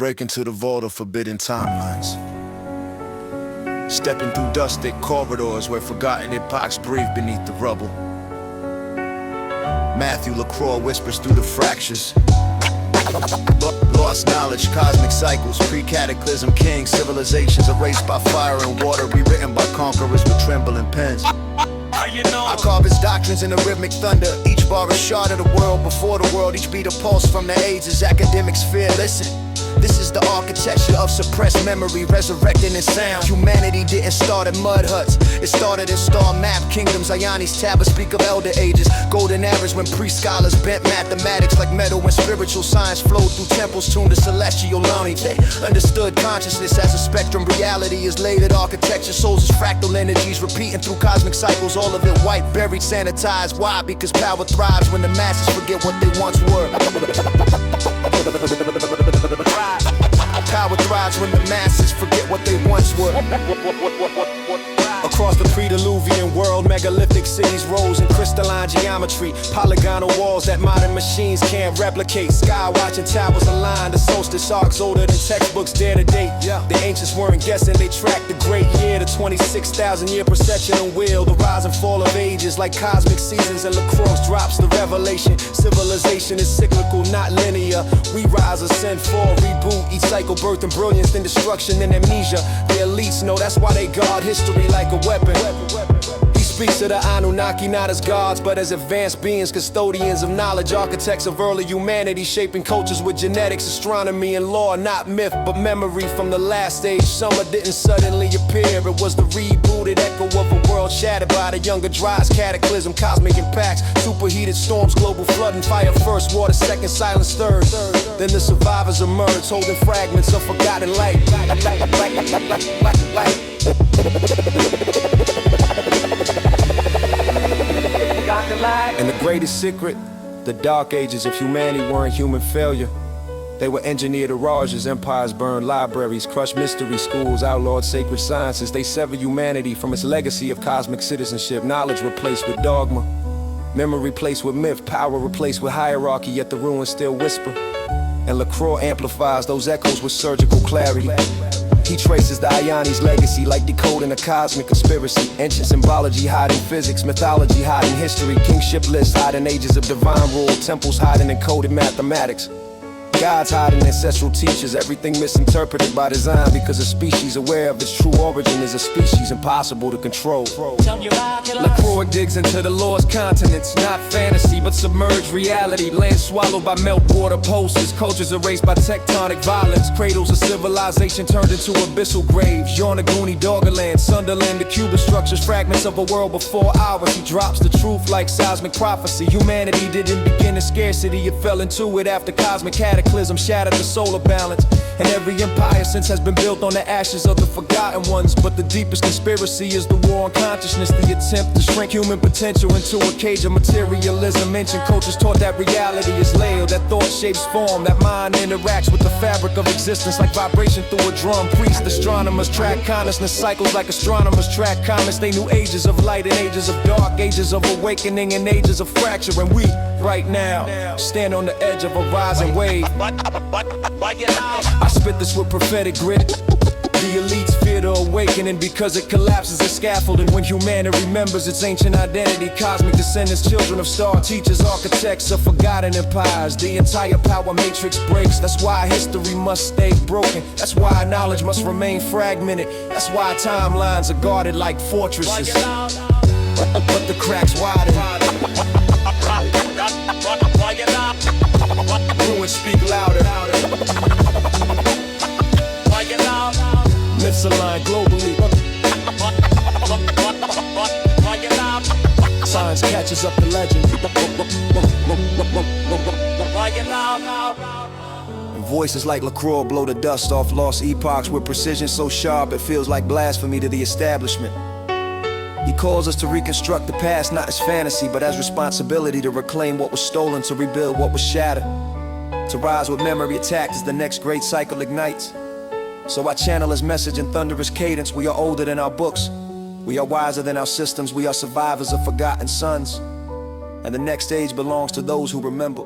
break into the vault of forbidden timelines. Stepping through dusted corridors where forgotten epochs breathe beneath the rubble. Matthew LaCroix whispers through the fractures. Lost knowledge, cosmic cycles, pre-cataclysm kings, civilizations erased by fire and water, rewritten by conquerors with trembling pens. I carve his doctrines in the rhythmic thunder. Each bar a shard of the world before the world. Each beat a pulse from the ages academics fear. Listen, this is the architecture of suppressed memory, resurrecting in sound. Humanity didn't start in mud huts, it started in star map kingdoms. Ayani's tablets speak of elder ages, golden eras when pre-scholars bent mathematics like metal. When spiritual science flowed through temples tuned to celestial longing. They understood consciousness as a spectrum. Reality is layered architecture, souls as fractal energies repeating through cosmic cycles. All of it white, buried, sanitized. Why? Because power thrives when the masses forget what they once were. Power thrives when the masses forget what they once were. Across the pre-Diluvian world, megalithic cities rose in crystalline geometry. Polygonal walls that modern machines can't replicate. Sky-watching towers aligned, the solstice arcs older than textbooks dare to date. The ancients weren't guessing, they tracked the great year. The 26,000-year processional wheel. The rise and fall of ages like cosmic seasons, and LaCroix drops the revelation. Civilization is cyclical, not linear. We rise, ascend, fall, reboot. Each cycle birth and brilliance, then destruction and amnesia. The elites know that's why they guard history like a weapon. He speaks to the Anunnaki not as gods, but as advanced beings, custodians of knowledge, architects of early humanity, shaping cultures with genetics, astronomy, and law. Not myth, but memory from the last age. Summer didn't suddenly appear, it was the rebooted echo of a world shattered by the younger dries, cataclysm, cosmic impacts, superheated storms, global flooding, fire first, water second, silence third. Then the survivors emerged, holding fragments of forgotten light. And the greatest secret, the dark ages of humanity weren't human failure. They were engineered mirages, empires burned libraries, crushed mystery schools, outlawed sacred sciences. They severed humanity from its legacy of cosmic citizenship. Knowledge replaced with dogma, memory replaced with myth, power replaced with hierarchy, yet the ruins still whisper. And LaCroix amplifies those echoes with surgical clarity. He traces the Ayani's legacy like decoding a cosmic conspiracy. Ancient symbology hiding physics, mythology hiding history, kingship lists hiding ages of divine rule, temples hiding encoded mathematics. Gods hiding ancestral teachers, everything misinterpreted by design, because a species aware of its true origin is a species impossible to control. LaCroix digs into the lost continents, not fantasy but submerged reality. Land swallowed by meltwater pulses, cultures erased by tectonic violence, cradles of civilization turned into abyssal graves. Yarnaguni, Doggerland, Sunderland, the Cuban structures, fragments of a world before ours. He drops the truth like seismic prophecy. Humanity didn't begin in scarcity, it fell into it after cosmic cataclysm shattered the solar balance. And every empire since has been built on the ashes of the forgotten ones. But the deepest conspiracy is the war on consciousness, the attempt to shrink human potential into a cage of materialism. Ancient cultures taught that reality is layered, that thought shapes form, that mind interacts with the fabric of existence like vibration through a drum. Priests, astronomers track consciousness cycles like astronomers track comets. They knew ages of light and ages of dark, ages of awakening and ages of fracture. And we, right now, stand on the edge of a rising wave. I spit this with prophetic grit. The elites fear the awakening because it collapses as scaffolding. When humanity remembers its ancient identity, cosmic descendants, children of star teachers, architects of forgotten empires. The entire power matrix breaks. That's why history must stay broken. That's why knowledge must remain fragmented. That's why timelines are guarded like fortresses. But the cracks widen. Ruins speak louder. Myths align globally. Science catches up to legend. And voices like LaCroix blow the dust off lost epochs with precision so sharp it feels like blasphemy to the establishment. He calls us to reconstruct the past not as fantasy but as responsibility, to reclaim what was stolen, to rebuild what was shattered, to rise with memory attacked as the next great cycle ignites. So I channel his message in thunderous cadence. We are older than our books, we are wiser than our systems, we are survivors of forgotten sons, and the next age belongs to those who remember.